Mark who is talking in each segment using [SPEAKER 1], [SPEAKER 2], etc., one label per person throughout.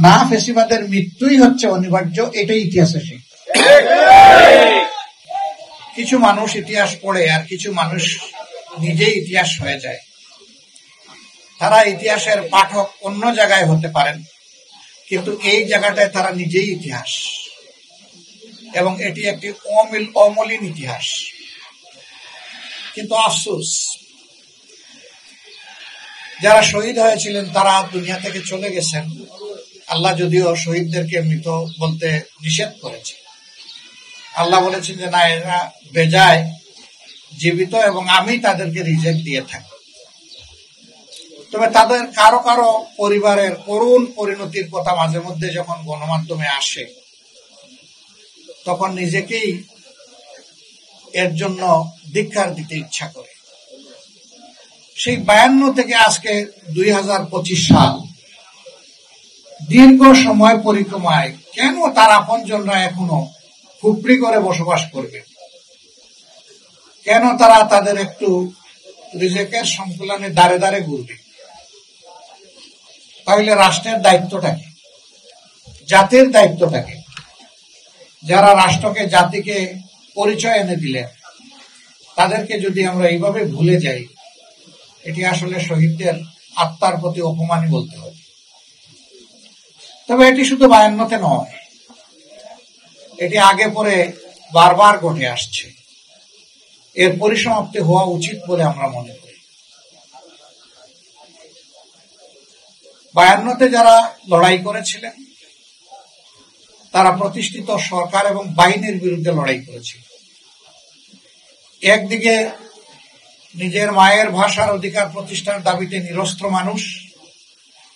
[SPEAKER 1] না ফেসিবাদের মৃত্যুই হচ্ছে অনিবার্য, এটাই ইতিহাসে শিখ। কিছু মানুষ ইতিহাস পড়ে আর কিছু মানুষ নিজেই ইতিহাস হয়ে যায়। তারা ইতিহাসের পাঠক অন্য জায়গায় হতে পারেন, কিন্তু এই জায়গাটায় তারা নিজেই ইতিহাস, এবং এটি একটি অমলিন ইতিহাস। কিন্তু আফসোস, যারা শহীদ হয়েছিলেন তারা দুনিয়া থেকে চলে গেছেন। আল্লাহ যদিও শহীদদেরকে মৃত বলতে নিষেধ করেছে, আল্লাহ বলেছেন যে না, এরা বেজায় জীবিত এবং আমি তাদেরকে রিজেক্ট দিয়ে থাকি। তবে তাদের কারো কারো পরিবারের করুণ পরিণতির কথা মাঝে মধ্যে যখন গণমাধ্যমে আসে, তখন নিজেকেই এর জন্য ধিক্কার দিতে ইচ্ছা করে। সেই 52 থেকে আজকে 2025 সাল, দীর্ঘ সময় পরিক্রমায় কেন তার আপনজনরা এখনো খুপড়ি করে বসবাস করবে? কেন তারা তাদের একটু রিজেকের সংকুলনে দাঁড়ে দাঁড়ে ঘুরবে? তাহলে রাষ্ট্রের দায়িত্বটাকে, জাতির দায়িত্বটাকে, যারা রাষ্ট্রকে জাতিকে পরিচয় এনে দিলেন, তাদেরকে যদি আমরা এইভাবে ভুলে যাই, এটি আসলে শহীদদের আত্মার প্রতি অপমানই বলতে হবে। তবে এটি শুধু 52-তে নয়, এটি আগে পরে বারবার ঘটে আসছে। এর পরিসমাপ্তি হওয়া উচিত বলে আমরা মনে করি। 52-তে যারা লড়াই করেছিলেন, তারা প্রতিষ্ঠিত সরকার এবং বাহিনীর বিরুদ্ধে লড়াই করেছিল। একদিকে নিজের মায়ের ভাষার অধিকার প্রতিষ্ঠার দাবিতে নিরস্ত্র মানুষ,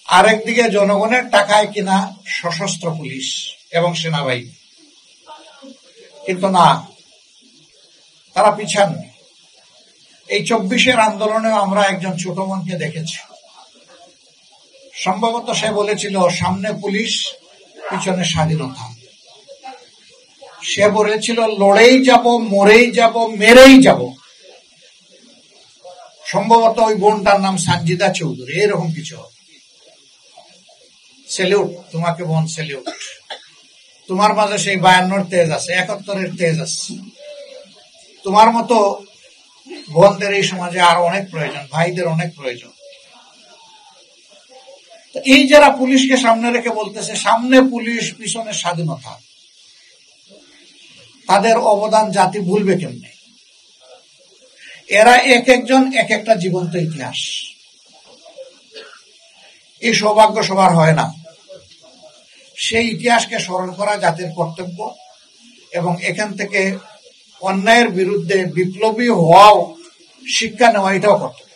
[SPEAKER 1] আরেকদিকে জনগণের টাকায় কিনা সশস্ত্র পুলিশ এবং সেনাবাহিনী। কিন্তু না, তারা পিছাননি। এই 24-এর আন্দোলনে আমরা একজন ছোট বোনকে দেখেছি। সম্ভবত সে বলেছিল, সামনে পুলিশ, পিছনে স্বাধীনতা। সে বলেছিল, লড়েই যাব, মরেই যাব, মেরেই যাব। সম্ভবত ওই বোনটার নাম সানজিদা চৌধুরী, এরকম কিছু। সেলিউট তোমাকে বোন, সেলিউট। তোমার মাঝে সেই 52-র তেজ আছে, 71-এর তেজ আছে। তোমার মতো বোনদের এই সমাজে আরো অনেক প্রয়োজন, ভাইদের অনেক প্রয়োজন। এই যারা পুলিশকে সামনে রেখে বলতেছে সামনে পুলিশ, পিছনে স্বাধীনতা, তাদের অবদান জাতি ভুলবে কেমনে? এরা এক একজন এক একটা জীবন্ত ইতিহাস। এই সৌভাগ্য সবার হয় না। সেই ইতিহাসকে স্মরণ করা জাতির কর্তব্য, এবং এখান থেকে অন্যায়ের বিরুদ্ধে বিপ্লবী হওয়াও, শিক্ষা নেওয়া, এটাও কর্তব্য।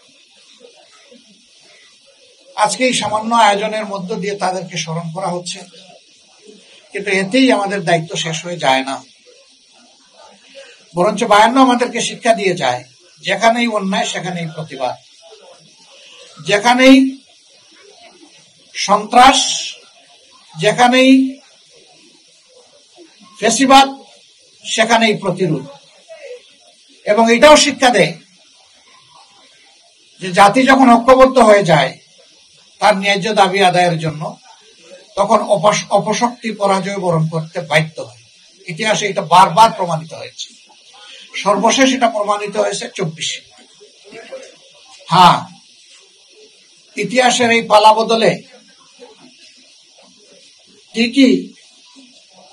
[SPEAKER 1] আজকে এই সামান্য আয়োজনের মধ্য দিয়ে তাদেরকে স্মরণ করা হচ্ছে, কিন্তু এতেই আমাদের দায়িত্ব শেষ হয়ে যায় না। বরঞ্চ 52 আমাদেরকে শিক্ষা দিয়ে যায়, যেখানেই অন্যায় সেখানেই প্রতিবাদ, যেখানেই সন্ত্রাস, যেখানেই ফ্যাসিবাদ, সেখানেই প্রতিরোধ। এবং এটাও শিক্ষা দেয় যে জাতি যখন ঐক্যবদ্ধ হয়ে যায় তার ন্যায্য দাবি আদায়ের জন্য, তখন অপশক্তি পরাজয় বরণ করতে বাধ্য হয়। ইতিহাসে এটা বারবার প্রমাণিত হয়েছে। সর্বশেষ এটা প্রমাণিত হয়েছে 24-এ। হ্যাঁ, ইতিহাসের এই পালা বদলে ঠিকই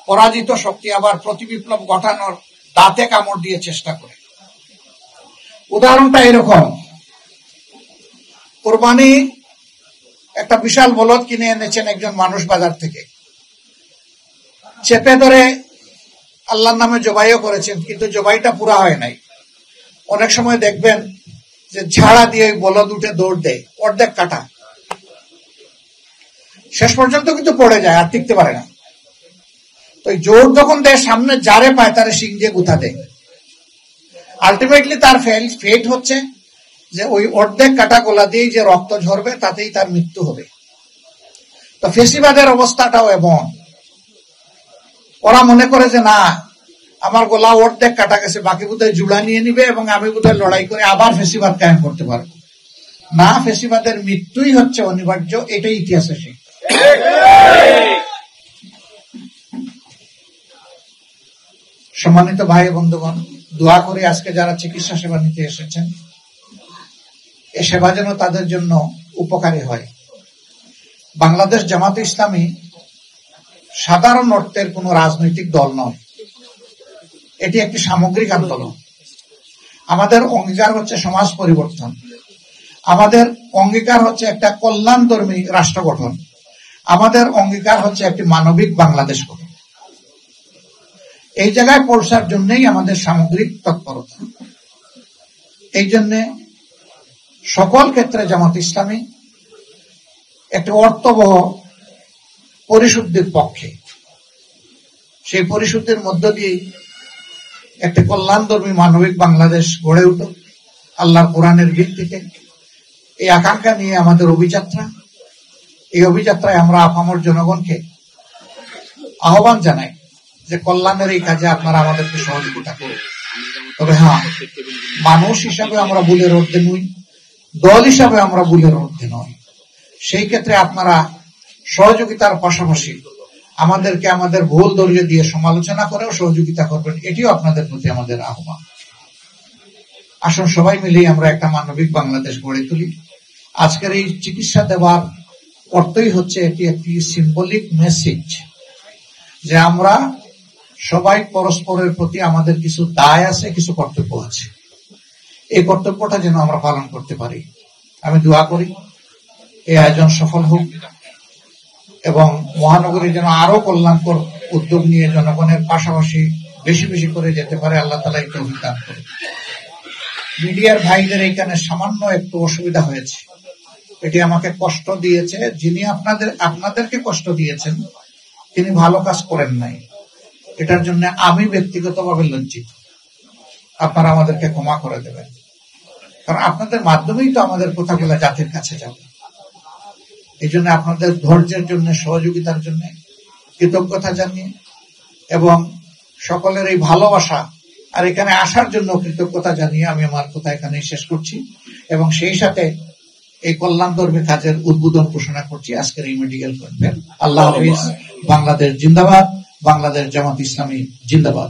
[SPEAKER 1] পরাজিত শক্তি আবার প্রতিবিপ্লব ঘটানোর দাঁতে কামড় দিয়ে চেষ্টা করে। উদাহরণটা এরকম, কোরবানি একটা বিশাল বলদ কিনে এনেছেন একজন মানুষ বাজার থেকে, চেপে ধরে আল্লাহর নামে জবাইও করেছেন, কিন্তু জবাইটা পুরা হয় নাই। অনেক সময় দেখবেন যে ঝাড়া দিয়ে বলদ উঠে দৌড় দেয়, অর্ধেক কাটা, শেষ পর্যন্ত কিন্তু পড়ে যায়, আর টিকতে পারে না। তো জোর যখন দেয়, সামনে যারে পায় তারে শিং দিয়ে গুঁথা দেয়। আলটিমেটলি তার ফেট হচ্ছে যে ওই অর্ধেক কাটা গোলা দিয়েই যে রক্ত ঝরবে, তাতেই তার মৃত্যু হবে। তো ফেসিবাদের অবস্থাটাও এমন। ওরা মনে করে যে না, আমার গোলা অর্ধেক কাটা গেছে, বাকি বোধহয় জুড়া নিয়ে নিবে এবং আমি বোধহয় লড়াই করে আবার ফেসিবাদ কায়েম করতে পারবো। না, ফেসিবাদের মৃত্যুই হচ্ছে অনিবার্য, এটাই ইতিহাসে শিখ। সম্মানিত ভাই বন্ধুগণ, দোয়া করে আজকে যারা চিকিৎসা সেবা নিতে এসেছেন, এ সেবা যেন তাদের জন্য উপকারী হয়। বাংলাদেশ জামাতে ইসলামী সাধারণ অর্থের কোন রাজনৈতিক দল নয়, এটি একটি সামগ্রিক আন্দোলন। আমাদের অঙ্গীকার হচ্ছে সমাজ পরিবর্তন, আমাদের অঙ্গীকার হচ্ছে একটা কল্যাণধর্মী রাষ্ট্র গঠন, আমাদের অঙ্গীকার হচ্ছে একটি মানবিক বাংলাদেশ গঠন। এই জায়গায় পৌঁছার জন্যই আমাদের সামগ্রিক তৎপরতা। এই জন্য সকল ক্ষেত্রে জামাত ইসলামী একটি অর্থবহ পরিশুদ্ধির পক্ষে। সেই পরিশুদ্ধির মধ্য দিয়ে একটি কল্যাণধর্মী মানবিক বাংলাদেশ গড়ে উঠুক আল্লাহর কোরআনের ভিত্তিতে, এই আকাঙ্ক্ষা নিয়ে আমাদের অভিযাত্রা। এই অভিযাত্রায় আমরা আপামর জনগণকে আহ্বান জানাই যে কল্যাণের এই কাজে আপনারা আমাদেরকে সহযোগিতা করুন। তবে হ্যাঁ, মানুষ হিসাবে আমরা ভুলের ঊর্ধ্বে নই, দল হিসাবে আমরা ভুলের ঊর্ধ্বে নই। সেই ক্ষেত্রে আপনারা সহযোগিতার পাশাপাশি আমাদেরকে আমাদের ভুল ধরিয়ে দিয়ে সমালোচনা করেও সহযোগিতা করবেন, এটিও আপনাদের প্রতি আমাদের আহ্বান। আসুন সবাই মিলেই আমরা একটা মানবিক বাংলাদেশ গড়ে তুলি। আজকের এই চিকিৎসা দেওয়ার অর্থই হচ্ছে এটি একটি সিম্বলিক মেসেজ যে আমরা সবাই পরস্পরের প্রতি আমাদের কিছু দায় আছে, কিছু কর্তব্য আছে। এই কর্তব্যটা যেন আমরা পালন করতে পারি। আমি দোয়া করি এই আয়োজন সফল হোক এবং মহানগরী যেন আরো কল্যাণকর উদ্যোগ নিয়ে জনগণের পাশাপাশি বেশি বেশি করে যেতে পারে। আল্লাহ তাআলা এই তৌফিক দান করুন। মিডিয়ার ভাইদের এইখানে সামান্য একটু অসুবিধা হয়েছে, এটি আমাকে কষ্ট দিয়েছে। যিনি আপনাদেরকে কষ্ট দিয়েছেন তিনি ভালো কাজ করেন নাই, এটার জন্য আমি ব্যক্তিগতভাবে লজ্জিত। আপনারা আমাদেরকে ক্ষমা করে দেবেন, কারণ আপনাদের মাধ্যমেই তো আমাদের কথাগুলো জাতির কাছে যাবে। এই জন্য আপনাদের ধৈর্যের জন্য, সহযোগিতার জন্য কৃতজ্ঞতা জানিয়ে এবং সকলের এই ভালোবাসা আর এখানে আসার জন্য কৃতজ্ঞতা জানিয়ে আমি আমার কথা এখানে শেষ করছি এবং সেই সাথে এই কল্যাণধর্মী কাজের উদ্বোধন ঘোষণা করছি আজকের এই মেডিকেল ক্যাম্পের। আল্লাহ হাফিজ। বাংলাদেশ জিন্দাবাদ, বাংলাদেশ জামাত ইসলামী জিন্দাবাদ।